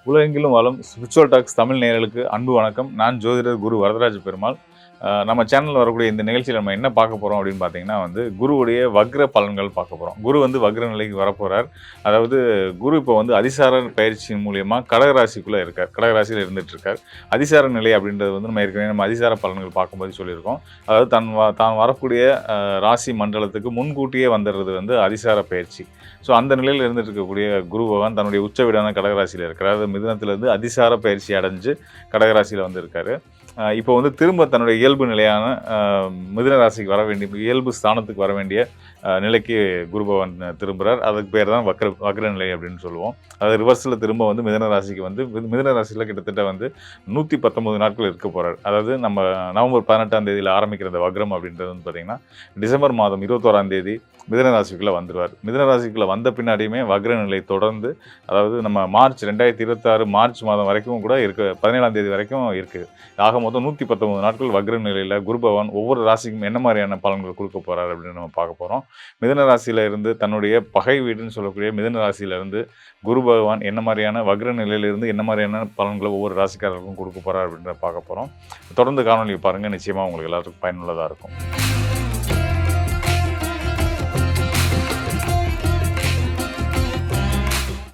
உலகெங்கிலும் வாழும் spiritual tax Tamil நேயர்களுக்கு அன்பு வணக்கம். நான் ஜோதிடர் குரு வரதராஜ பெருமாள். நம்ம சேனல்ல வரக்கூடிய இந்த நிகழ்ச்சியில நம்ம என்ன பார்க்க போறோம் அப்படின்னு பார்த்தீங்கன்னா குருவுடைய வக்ர பலன்கள் பார்க்க போறோம். குரு வக்ர நிலைக்கு வரப்போறார். அதாவது குரு இப்போ அதிசார பயிற்சியின் மூலியமா கடக ராசிக்குள்ள இருக்கார். கடக ராசியில இருந்துட்டு இருக்கார். அதிசார நிலை அப்படின்றது நம்ம ஏற்கனவே அதிசார பலன்கள் பார்க்கும்போது சொல்லியிருக்கோம். அதாவது தான் வரக்கூடிய ராசி மண்டலத்துக்கு முன்கூட்டியே வந்துடுறது அதிசார பயிற்சி. ஸோ அந்த நிலையில் இருந்துட்டு இருக்கக்கூடிய குரு பகவான் தன்னுடைய உச்ச வீடான கடகராசியில் இருக்கிறார். அதாவது மிதுனத்திலிருந்து அதிசார பயிற்சி அடைஞ்சு கடகராசியில் இருக்காரு. இப்போ திரும்ப தன்னுடைய இயல்பு நிலையான மிதுன ராசிக்கு வர வேண்டிய இயல்பு ஸ்தானத்துக்கு வர வேண்டிய நிலைக்கு குரு பகவான் திரும்புகிறார். அதுக்கு பேர் தான் வக்ர நிலை அப்படின்னு சொல்லுவோம். அதாவது ரிவர்ஸில் திரும்ப மிதுன ராசிக்கு மிதுன ராசியில் கிட்டத்தட்ட 119 நாட்கள் இருக்க போகிறார். அதாவது நம்ம நவம்பர் 18ஆம் தேதியில் ஆரம்பிக்கிற இந்த வக்ரம் அப்படின்றது பார்த்தீங்கன்னா டிசம்பர் மாதம் 21ஆம் தேதி மிதுன ராசிக்குள்ளே வந்துடுவார். மிதுன ராசிக்குள்ளே வந்த பின்னாடியுமே வக்ர நிலை தொடர்ந்து, அதாவது நம்ம மார்ச் 2026 மார்ச் மாதம் வரைக்கும் கூட இருக்குது, 17ஆம் தேதி வரைக்கும் இருக்குது. ஆக மொத்தம் 119 நாட்கள் வக்ர நிலையில் குரு பகவான் ஒவ்வொரு ராசிக்கும் என்ன மாதிரியான பலன்கள் கொடுக்க போகிறார் அப்படின்னு நம்ம பார்க்க போகிறோம். மிதுன ராசியில் இருந்து தன்னுடைய பகை வீடுன்னு சொல்லக்கூடிய மிதுன ராசியிலிருந்து குரு பகவான் என்ன மாதிரியான வக்ர நிலையிலிருந்து என்ன மாதிரியான பலன்களை ஒவ்வொரு ராசிக்காரருக்கும் கொடுக்க போகிறார் அப்படின்றத பார்க்க போகிறோம். தொடர்ந்து காணொலியை பாருங்கள், நிச்சயமாக உங்களுக்கு எல்லாருக்கும் பயனுள்ளதாக இருக்கும்.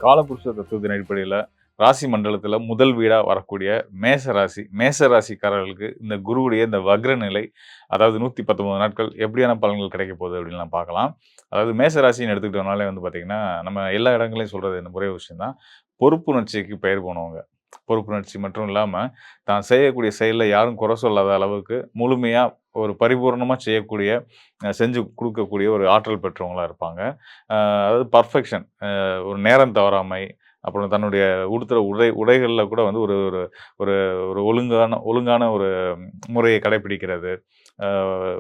காலபுருஷ தத்துவத்தின் அடிப்படையில் ராசி மண்டலத்தில் முதல் வீடாக வரக்கூடிய மேச ராசிக்காரர்களுக்கு இந்த குருவுடைய இந்த வக்ர நிலை, அதாவது 119 நாட்கள் எப்படியான பலன்கள் கிடைக்க போகுது அப்படின்லாம் பார்க்கலாம். அதாவது மேச ராசின்னு எடுத்துக்கிட்டோம்னாலே பார்த்தீங்கன்னா நம்ம எல்லா இடங்களையும் சொல்கிறது இந்த ஒரே விஷயம் தான், பொறுப்புணர்ச்சிக்கு பெயர் போனவங்க. பொறுப்புணர்ச்சி மட்டும் இல்லாமல் தான் செய்யக்கூடிய செயலில் யாரும் குறை சொல்லாத அளவுக்கு முழுமையாக ஒரு பரிபூர்ணமாக செஞ்சு கொடுக்கக்கூடிய ஒரு ஆற்றல் பெற்றவங்களாக இருப்பாங்க. அதாவது பர்ஃபெக்ஷன், ஒரு நேரம் தவறாமை, அப்புறம் தன்னுடைய உடுத்துகிற உடைகளில் கூட ஒரு ஒரு ஒரு ஒரு ஒழுங்கான ஒரு முறையை கடைப்பிடிக்கிறது,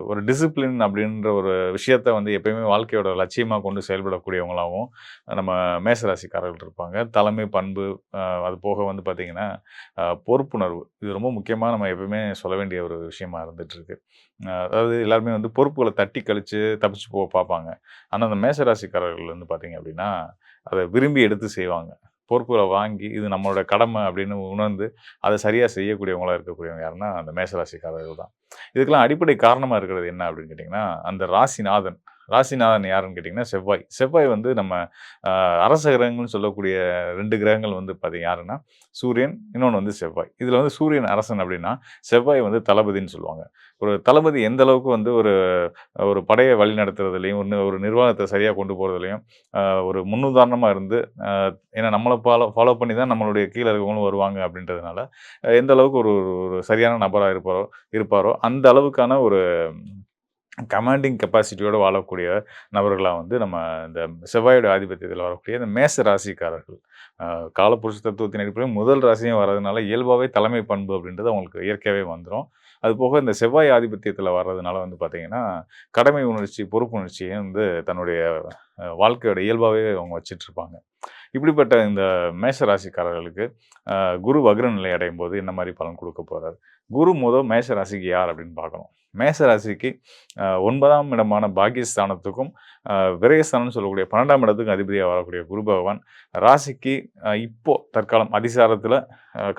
ஒரு டிசிப்ளின் அப்படின்ற ஒரு விஷயத்த எப்பயுமே வாழ்க்கையோட லட்சியமாக கொண்டு செயல்படக்கூடியவங்களாகவும் நம்ம மேசராசிக்காரர்கள் இருப்பாங்க. தலைமை பண்பு, அது போக பார்த்திங்கன்னா பொறுப்புணர்வு, இது ரொம்ப முக்கியமாக நம்ம எப்பயுமே சொல்ல வேண்டிய ஒரு விஷயமா இருந்துகிட்ருக்கு. அதாவது எல்லாருமே பொறுப்புகளை தட்டி கழித்து தப்பிச்சு பார்ப்பாங்க. ஆனால் அந்த மேசராசிக்காரர்கள் பார்த்திங்க அப்படின்னா அதை விரும்பி எடுத்து செய்வாங்க. பொறுப்புகளை வாங்கி இது நம்மளோட கடமை அப்படின்னு உணர்ந்து அதை சரியாக செய்யக்கூடியவங்களாக இருக்கக்கூடியவங்க யாருன்னா அந்த மேசராசிக்காரர்கள் தான். இதுக்கெல்லாம் அடிப்படை காரணமாக இருக்கிறது என்ன அப்படின்னு கேட்டிங்கன்னா, அந்த ராசிநாதன் யாருன்னு கேட்டிங்கன்னா செவ்வாய் நம்ம அரச கிரகங்கள்னு சொல்லக்கூடிய 2 கிரகங்கள் பார்த்தீங்க யாருன்னா சூரியன், இன்னொன்று செவ்வாய். இதில் சூரியன் அரசன் அப்படின்னா செவ்வாய் தளபதின்னு சொல்லுவாங்க. ஒரு தளபதி எந்த அளவுக்கு ஒரு ஒரு படையை வழி நடத்துறதுலையும் ஒரு நிர்வாகத்தை சரியாக கொண்டு போகிறதுலையும் ஒரு முன்னுதாரணமாக இருந்து, ஏன்னா நம்மளை ஃபாலோ பண்ணி தான் நம்மளுடைய கீழே இருக்கவங்களும் வருவாங்க அப்படின்றதுனால எந்த அளவுக்கு ஒரு ஒரு சரியான நபராக இருப்பாரோ அந்த அளவுக்கான ஒரு கமாண்டிங் கெப்பாசிட்டியோடு வாழக்கூடிய நபர்களாக நம்ம இந்த செவ்வாயோட ஆதிபத்தியத்தில் வரக்கூடிய இந்த மேச ராசிக்காரர்கள். காலபுருஷ தத்துவத்தின் அடிப்படையில் முதல் ராசியும் வர்றதுனால இயல்பாகவே தலைமை பண்பு அப்படின்றது அவங்களுக்கு இயற்கையாகவே வந்துடும். அது போக இந்த செவ்வாய் ஆதிபத்தியத்தில் வர்றதுனால பார்த்திங்கன்னா கடமை உணர்ச்சி, பொறுப்பு உணர்ச்சியை தன்னுடைய வாழ்க்கையோட இயல்பாகவே அவங்க வச்சிட்ருப்பாங்க. இப்படிப்பட்ட இந்த மேஷ ராசிக்காரர்களுக்கு குரு வக்ர நிலை அடையும் போது என்ன மாதிரி பலன் கொடுக்க போகிறார்? குரு மேஷ ராசிக்கு யார் அப்படின்னு பார்க்கணும். மேஷ ராசிக்கு 9ஆம் இடமான பாக்கியஸ்தானத்துக்கும் விரயஸ்தானம்னு சொல்லக்கூடிய 12ஆம் இடத்துக்கும் அதிபதியாக வரக்கூடிய குரு பகவான் ராசிக்கு இப்போ தற்காலம் அதிசாரத்தில்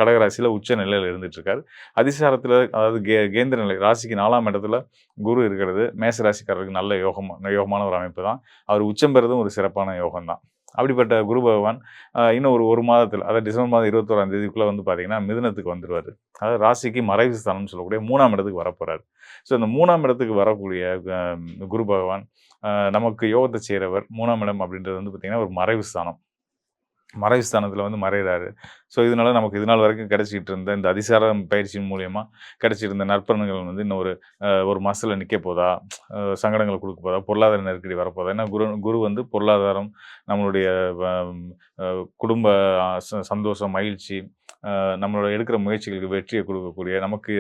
கடகராசியில் உச்ச நிலையில் இருந்துகிட்ருக்கார். அதிசாரத்தில் அதாவது கேந்திர நிலை ராசிக்கு 4ஆம் இடத்துல குரு இருக்கிறது மேஷ ராசிக்காரருக்கு நல்ல யோகமான ஒரு அமைப்பு தான். அவர் உச்சம் பெறதும் ஒரு சிறப்பான யோகம் தான். அப்படிப்பட்ட குரு பகவான் இன்னும் ஒரு மாதத்தில், அதாவது டிசம்பர் மாதம் 21ஆம் தேதிக்குள்ளே பார்த்திங்கன்னா மிதுனத்துக்கு வந்துடுவார். அதாவது ராசிக்கு மறைவு ஸ்தானம்னு சொல்லக்கூடிய 3ஆம் இடத்துக்கு வரப்போகிறார். ஸோ இந்த 3ஆம் இடத்துக்கு வரக்கூடிய குரு பகவான் நமக்கு யோகத்தை செய்கிறவர். 3ஆம் இடம் அப்படின்றது பார்த்திங்கன்னா ஒரு மறைவு ஸ்தானம். மறைவு ஸ்தானத்தில் மறைகிறாரு. ஸோ இதனால் நமக்கு இது நாள் வரைக்கும் கிடச்சிக்கிட்டு இருந்த இந்த அதிசார பயிற்சியின் மூலயமா கிடச்சிட்டு இருந்த நற்பலன்கள் இன்னும் ஒரு மாதத்தில் நிற்க போதா, சங்கடங்கள் கொடுக்க போதா, பொருளாதார நெருக்கடி வரப்போதா. ஏன்னா குரு பொருளாதாரம், நம்மளுடைய குடும்ப சந்தோஷம், மகிழ்ச்சி, நம்மளோட எடுக்கிற முயற்சிகளுக்கு வெற்றியை கொடுக்கக்கூடிய, நமக்கு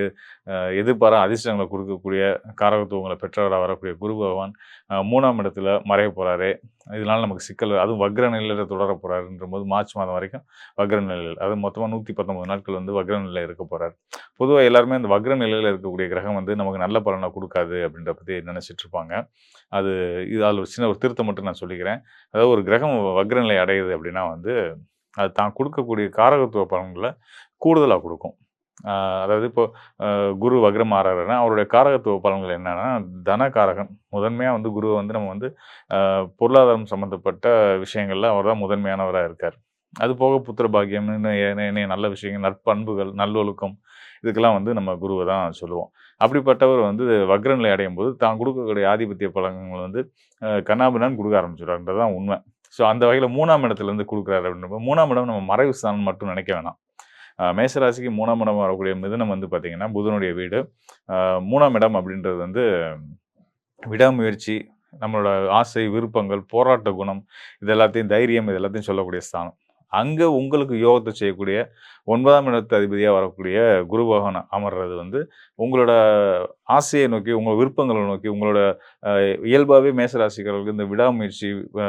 எதிர்பாரா அதிர்ஷ்டங்களை கொடுக்கக்கூடிய காரகத்துவங்களை பெற்றவராக வரக்கூடிய குரு பகவான் 3ஆம் இடத்துல மறைய போகிறாரு. இதனால் நமக்கு சிக்கல், அதுவும் வக்ர நிலையில் தொடர போகிறாருன்ற போது மார்ச் மாதம் வரைக்கும் வக்ர நிலையில், அது மொத்தமாக 119 நாட்கள் வக்ர நிலையில் இருக்க போகிறார். பொதுவாக எல்லாருமே அந்த வக்ர நிலையில் இருக்கக்கூடிய கிரகம் நமக்கு நல்ல பலனை கொடுக்காது அப்படின்ற பற்றி நினச்சிட்டு இருப்பாங்க. அதில் ஒரு சின்ன ஒரு திருத்தம் மட்டும் நான் சொல்லிக்கிறேன். அதாவது ஒரு கிரகம் வக்ர நிலை அடையுது அப்படின்னா அது தான் குடுக்கக்கூடிய காரகத்துவ பலன்கள கூடுதலா குடுக்கும். அதாவது இப்போ குரு வக்ரம் ஆறாருன்னா, அவருடைய காரகத்துவ பலன்கள் என்னன்னா, தனகாரகன். முதன்மையா வந்து குருவ வந்து நம்ம வந்து பொருளாதாரம் சம்மந்தப்பட்ட விஷயங்கள்ல அவர் தான் முதன்மையானவரா இருக்காரு. அது போக புத்திர பாக்கியம், இன்னும் ஏனைய நல்ல விஷயங்கள், நற்பண்புகள், நல்லொழுக்கம் இதுக்கெல்லாம் வந்து நம்ம குருவ தான் சொல்லுவோம். அப்படிப்பட்டவர் வந்து வக்ர நிலை அடையும்போது, தான் குடுக்கக்கூடிய ஆதிபத்திய பலன்கள் வந்து கன்னாபின்னான்னு குடுக்க ஆரம்பிச்சுருவாருன்றது தான் உண்ம. ஸோ அந்த வகையில 3ஆம் இடத்துலருந்து குடுக்குறாரு அப்படின்றப்போ, 3ஆம் இடம் நம்ம மறைவு ஸ்தானம்னு மட்டும் நினைக்க வேணாம். மேஷராசிக்கு 3ஆம் இடம் வரக்கூடிய மிதுனம் வந்து பார்த்தீங்கன்னா, புதனுடைய வீடு. 3ஆம் இடம் அப்படின்றது வந்து விடாமுயற்சி, நம்மளோட ஆசை, விருப்பங்கள், போராட்ட குணம், இது எல்லாத்தையும் தைரியம் இது எல்லாத்தையும் சொல்லக்கூடிய ஸ்தானம். அங்க உங்களுக்கு யோகத்த செய்யக்கூடிய 9ஆம் இடத்து அதிபதியா வரக்கூடிய குரு பகவான் அமர்றது வந்து, உங்களோட ஆசைய நோக்கி, உங்க விருப்பங்கள நோக்கி, உங்களோட அ இயல்பாவே மேசராசிக்காரர்களுக்கு இந்த விடாமுயற்சி, அ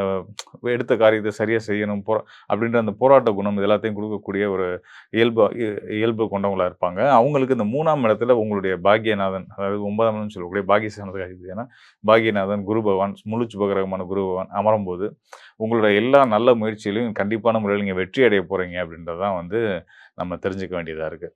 எடுத்த காரியத்த சரியா செய்யணும், அப்படின்ற அந்த போராட்ட குணம் இது எல்லாத்தையும் குடுக்கக்கூடிய ஒரு இயல்பு கொண்டவங்களா இருப்பாங்க. அவங்களுக்கு இந்த 3ஆம் இடத்துல உங்களுடைய பாக்கியநாதன், அதாவது 9ஆம் இடம்னு சொல்லக்கூடிய பாக்கியஸ்தானத்துக்கு அதிபதியான பாக்கியநாதன், குரு பகவான், முழு சுபகிரகமான குரு பகவான் அமரும்போது, உங்களோட எல்லா நல்ல முயற்சியிலும் கண்டிப்பான முறையில நீங்க வெற்றி அடைய போறீங்க அப்படின்றது தான் வந்து நம்ம தெரிஞ்சுக்க வேண்டியதா இருக்கு.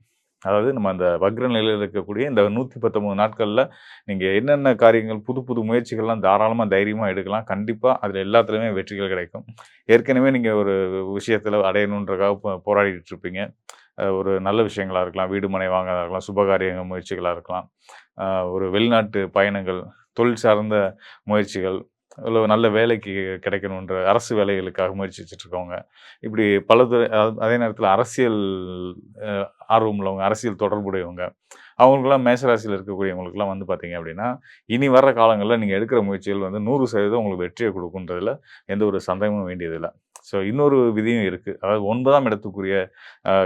அதாவது நம்ம அந்த வக்ர நிலையில இருக்கக்கூடிய இந்த 119 நாட்கள்ல நீங்க என்னென்ன காரியங்கள், புது புது முயற்சிகள்லாம் தாராளமா தைரியமா எடுக்கலாம். கண்டிப்பா அதுல எல்லாத்துலயுமே வெற்றிகள் கிடைக்கும். ஏற்கனவே நீங்க ஒரு விஷயத்துல அடையணுன்றதுக்காக போராடிட்டு இருப்பீங்க. ஒரு நல்ல விஷயங்களா இருக்கலாம், வீடு மனை வாங்குறதா இருக்கலாம், சுபகாரிய முயற்சிகளா இருக்கலாம். அ ஒரு வெளிநாட்டு பயணங்கள், தொழில் சார்ந்த முயற்சிகள், இல்ல ஒரு நல்ல வேலைக்கு கிடைக்கணுன்ற அரசு வேலைகளுக்காக முயற்சிச்சுட்டு இருக்கவங்க. இப்படி பலதுறை அதே நேரத்தில அரசியல் அ ஆர்வம் உள்ளவங்க, அரசியல் தொடர்புடையவங்க, அவங்களுக்கெல்லாம் மேஷராசியில இருக்கக்கூடியவங்களுக்கெல்லாம் வந்து பார்த்தீங்க அப்படின்னா, இனி வர்ற காலங்கள்ல நீங்க எடுக்கிற முயற்சிகள் வந்து 100% உங்களுக்கு வெற்றிய குடுக்குன்றதுல எந்த ஒரு சந்தேகமும் வேண்டியதில்ல. ஸோ இன்னொரு விதியும் இருக்கு. அதாவது 9ஆம் இடத்துக்குரிய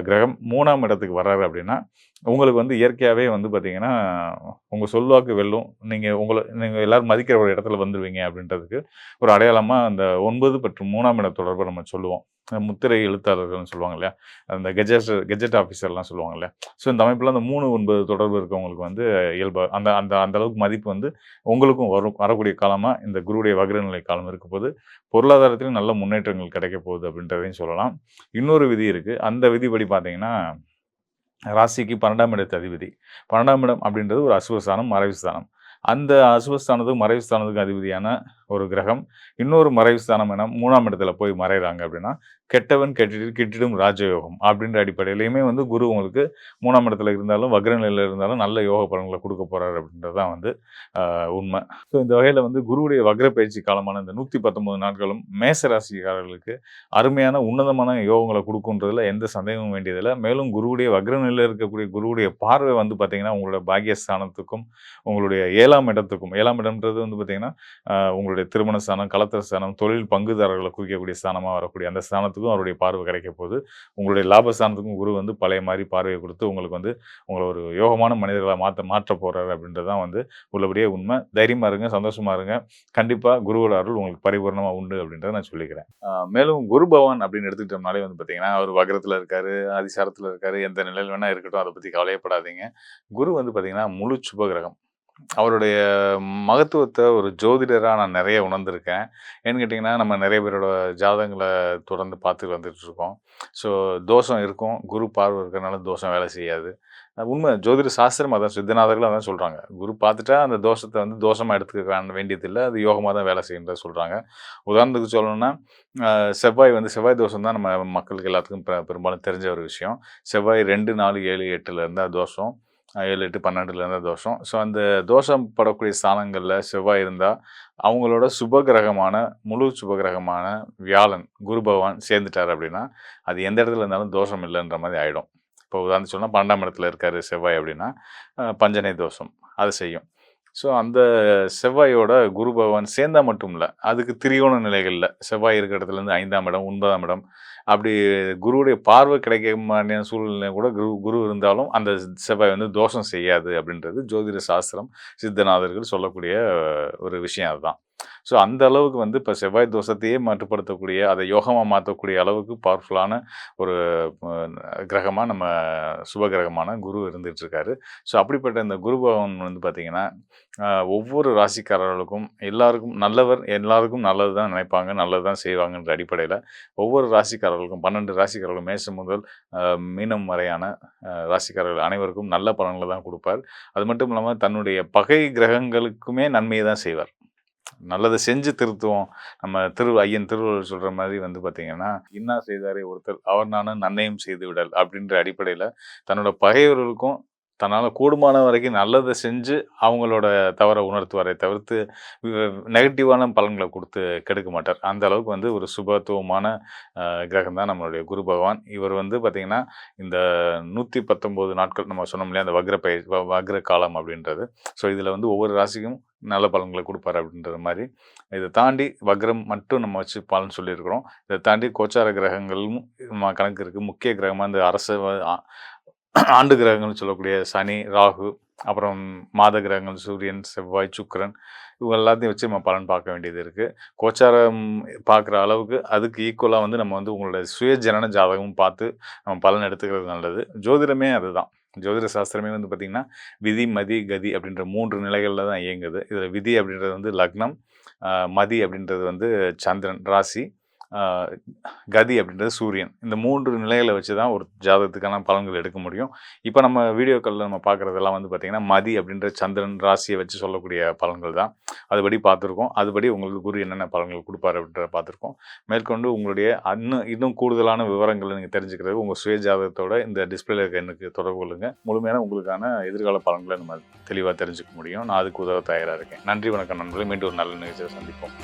கிரகம் 3ஆம் இடத்துக்கு வர்றாரு அப்படின்னா, உங்களுக்கு வந்து இயற்கையாவே வந்து பார்த்தீங்கன்னா, உங்க சொல்வாக்கு வெல்லும். நீங்க எல்லாரும் மதிக்கிற ஒரு இடத்துல வந்துருவீங்க அப்படின்றதுக்கு ஒரு அடையாளமா அந்த 9 மற்றும் 3ஆம் இட தொடர்ப நம்ம சொல்லுவோம். முத்திரை எழுத்தாளர்கள்னு சொல்லுவாங்க இல்லையா? அந்த கெஜெட் ஆஃபீசர்லாம் சொல்லுவாங்க இல்லையா? ஸோ இந்த அமைப்புல அந்த 3, 9 தொடர்பு இருக்கவங்களுக்கு வந்து இயல்பா அந்த அந்த அந்த அளவுக்கு மதிப்பு வந்து உங்களுக்கும் வரும். வரக்கூடிய காலமா இந்த குருவுடைய வக்ர நிலை காலம் இருக்கப்போது, பொருளாதாரத்திலும் நல்ல முன்னேற்றங்கள் கிடைக்கப் போகுது அப்படின்றதையும் சொல்லலாம். இன்னொரு விதி இருக்கு. அந்த விதிப்படி பார்த்தீங்கன்னா, ராசிக்கு 12ஆம் இடத்து அதிபதி. 12ஆம் இடம் அப்படின்றது ஒரு அசுவஸ்தானம், மறைவு ஸ்தானம். அந்த அசுவஸ்தானத்துக்கும், மறைவு ஸ்தானத்துக்கும் அதிபதியான ஒரு கிரகம், இன்னொரு மறைவு ஸ்தானம் என 3ஆம் இடத்துல போய் மறையிறாங்க அப்படின்னா, கெட்டவன் கெட்டிடும் ராஜயோகம் அப்படின்ற அடிப்படையிலயுமே வந்து குரு உங்களுக்கு 3ஆம் இடத்துல இருந்தாலும், வக்ர நிலையில இருந்தாலும் நல்ல யோக பலன்கள குடுக்க போறாரு அப்படின்றது தான் வந்து உண்ம. ஸோ இந்த வகையில வந்து குருவுடைய வக்ர பயிற்சி காலமான இந்த 119 நாட்களும் மேச ராசிக்காரர்களுக்கு அருமையான உன்னதமான யோகங்கள குடுக்குன்றதுல எந்த சந்தேகமும் வேண்டியதில்ல. மேலும் குருவுடைய வக்ர நிலையில இருக்கக்கூடிய குருவுடைய பார்வை வந்து பார்த்தீங்கன்னா, உங்களோட பாக்கியஸ்தானத்துக்கும், உங்களுடைய 7ஆம் இடத்துக்கும் 7ஆம் இடம்ன்றது வந்து பார்த்தீங்கன்னா, உங்களுடைய திருமண ஸ்தானம், கலத்திர ஸ்தானம், தொழில் பங்குதாரர்கள குறிக்கக்கூடிய ஸ்தானமா வரக்கூடிய அந்த ஸ்தானத்துக்கும் அவருடைய பார்வை கிடைக்கப் போகுது. உங்களுடைய லாபஸ்தானத்துக்கும் குரு வந்து பழைய மாரி பார்வைய குடுத்து, உங்களுக்கு வந்து உங்கள ஒரு யோகமான மனிதர்களா மாற்றப் போறாரு அப்படின்றது தான் வந்து உள்ளபடியே உண்ம. தைரியமா இருங்க, சந்தோஷமா இருங்க. கண்டிப்பா குருவோட அருள் உங்களுக்கு பரிபூரணமா உண்டு அப்படின்றத நான் சொல்லிக்கிறேன். மேலும் குரு பகவான் அப்படின்னு எடுத்துக்கிட்டோம்னாலே வந்து பார்த்தீங்கன்னா, அவர் வக்ரத்துல இருக்காரு, அதிசாரத்துல இருக்காரு, எந்த நிலையில வேணா இருக்கட்டும். அத பத்தி கவலையப்படாதீங்க. குரு வந்து பார்த்தீங்கன்னா, முழு சுப கிரகம். அவருடைய மகத்துவத்த ஒரு ஜோதிடரா நான் நெறைய உணர்ந்திருக்கேன். ஏன்னு கேட்டீங்கன்னா, நம்ம நெறைய பேரோட ஜாதகங்கள தொடர்ந்து பார்த்துட்டு வந்துட்டுருக்கோம். ஸோ தோஷம் இருக்கும். குரு பார்வை இருக்கிறனால தோஷம் வேலை செய்யாது. உண்ம ஜோதிட சாஸ்திரம் அதான் சித்தநாதர்களும் அதான் சொல்றாங்க. குரு பார்த்துட்டா அந்த தோஷத்த வந்து தோஷமா எடுத்துக்க வேண்டியதில்ல. அது யோகமா தான் வேலை செய்யுன்றத சொல்றாங்க. உதாரணத்துக்கு சொல்லணும்னா, செவ்வாய் தோஷம் தான் நம்ம மக்களுக்கு எல்லாத்துக்கும் பெரும்பாலும் தெரிஞ்ச ஒரு விஷயம். செவ்வாய் 2, 4, 7, 8ல இருந்தா தோஷம். 7, 8, 12ல இருந்தா தோஷம். ஸோ அந்த தோஷம் படக்கூடிய ஸ்தானங்கள்ல செவ்வாய் இருந்தா, அவங்களோட சுபகிரகமான முழு சுபகிரகமான வியாழன், குரு பகவான் சேர்ந்துட்டாரு அப்படின்னா, அது எந்த இடத்துல இருந்தாலும் தோஷம் இல்லன்ற மாரி ஆயிடும். இப்போ உதாரணத்துக்கு சொன்னா 12ஆம் இடத்துல இருக்காரு செவ்வாய் அப்படின்னா, பஞ்சனை தோஷம். அது செய்யும். ஸோ அந்த செவ்வாயோட குரு பகவான் சேர்ந்தா மட்டும் இல்ல. அதுக்கு திரிகோண நிலைகள்ல செவ்வாய் இருக்கிற இடத்துலருந்து 5ஆம் இடம், 9ஆம் இடம் அப்படி குருவுடைய பார்வை கிடைக்க மாரியான சூழ்நிலை கூட குரு குரு இருந்தாலும் அந்த செவ்வாய் வந்து தோஷம் செய்யாது அப்படின்றது ஜோதிட சாஸ்திரம், சித்தநாதர்கள் சொல்லக்கூடிய ஒரு விஷயம் அதுதான். ஸோ அந்த அளவுக்கு வந்து இப்போ செவ்வாய் தோஷத்தையே மட்டுப்படுத்தக்கூடிய, அதை யோகமா மாத்தக்கூடிய அளவுக்கு பவர்ஃபுல்லான ஒரு கிரகமா நம்ம சுப கிரகமான குரு இருந்துட்டு இருக்காரு. ஸோ அப்படிப்பட்ட இந்த குரு பகவான் வந்து பார்த்தீங்கன்னா, ஒவ்வொரு ராசிக்காரர்களுக்கும் எல்லாருக்கும் நல்லவர், எல்லாருக்கும் நல்லது தான் நினைப்பாங்க, நல்லது தான் செய்வாங்கன்ற அடிப்படையில ஒவ்வொரு ராசிக்காரர்களுக்கும் 12 ராசிக்காரர்களும் மேஷம் முதல் மீனம் வரையான ராசிக்காரர்கள் அனைவருக்கும் நல்ல பலன்களை தான் குடுப்பார். அது மட்டும் இல்லாம தன்னுடைய பகை கிரகங்களுக்குமே நன்மையை தான் செய்வார். நல்லத செஞ்சு திருத்துவோம். நம்ம ஐயன் திருவள்ளுவர் சொல்ற மாதிரி வந்து பார்த்தீங்கன்னா, "இன்னா செய்தாரே ஒருத்தர், அவர் நானும் நன்மையும் செய்து விடல்" அப்படின்ற அடிப்படையில தன்னோட பகைவர்களுக்கும் தன்னால கூடுமான வரைக்கும் நல்லத செஞ்சு அவங்களோட தவற உணர்த்துவாரே தவிர்த்து, நெகட்டிவான பலன்கள குடுத்து கெடுக்க மாட்டார். அந்த அளவுக்கு வந்து ஒரு சுபத்துவமான கிரகம் தான் நம்மளுடைய குரு பகவான். இவர் வந்து பார்த்தீங்கன்னா, இந்த 119 நாட்கள் நம்ம சொன்னோம் இல்லையா? அந்த வக்ர காலம் அப்படின்றது. ஸோ இதில வந்து ஒவ்வொரு ராசிக்கும் நல்ல பலன்கள குடுப்பாரு அப்படின்ற மாரி, இத தாண்டி வக்ரம் மட்டும் நம்ம வச்சு பலன் சொல்லியிருக்கிறோம். இத தாண்டி கோச்சார கிரகங்களும் கணக்கு இருக்கு. முக்கிய கிரகமா இந்த ஆண்டு கிரகங்கள்னு சொல்லக்கூடிய சனி, ராகு, அப்புறம் மாத கிரகங்கள் சூரியன், செவ்வாய், சுக்கிரன் இவங்க எல்லாத்தையும் வச்சு நம்ம பலன் பார்க்க வேண்டியது இருக்கு. கோச்சாரம் பார்க்குற அளவுக்கு அதுக்கு ஈக்குவலா வந்து நம்ம வந்து உங்களோட சுய ஜனன ஜாதகமும் பார்த்து நம்ம பலன் எடுத்துக்கிறது நல்லது. ஜோதிடமே அதுதான். ஜோதிட சாஸ்திரமே வந்து பார்த்தீங்கன்னா, விதி, மதி, கதி அப்படின்ற 3 நிலைகள்ல தான் இயங்குது. இதில விதி அப்படின்றது வந்து லக்னம், மதி அப்படின்றது வந்து சந்திரன் ராசி, ஆ கதி அப்படின்றது சூரியன். இந்த 3 நிலைகள வச்சு தான் ஒரு ஜாதகத்துக்கான பலன்கள் எடுக்க முடியும். இப்ப நம்ம வீடியோக்கள்ல நம்ம பார்க்குறதெல்லாம் வந்து பார்த்தீங்கன்னா, மதி அப்படின்ற சந்திரன் ராசிய வச்சு சொல்லக்கூடிய பலன்கள் தான். அதுபடி பார்த்துருக்கோம். அதுபடி உங்களுக்கு குரு என்னென்ன பலன்கள் குடுப்பாரு அப்படின்றத பார்த்துருக்கோம். மேற்கொண்டு உங்களுடைய இன்னும் கூடுதலான விவரங்கள நீங்க தெரிஞ்சுக்கிறதுக்கு உங்க சுய ஜாதகத்தோட இந்த டிஸ்ப்ளேல இருக்க எண்ணுக்கு தொடர்பு கொள்ளுங்க. முழுமையான உங்களுக்கான எதிர்கால பலன்கள நம்ம தெளிவா தெரிஞ்சுக்க முடியும். நான் அதுக்கு உதவ தயாரா இருக்கேன். நன்றி, வணக்கம் நண்பர்களே. மீண்டும் ஒரு நல்ல நிகழ்ச்சியில சந்திப்போம்.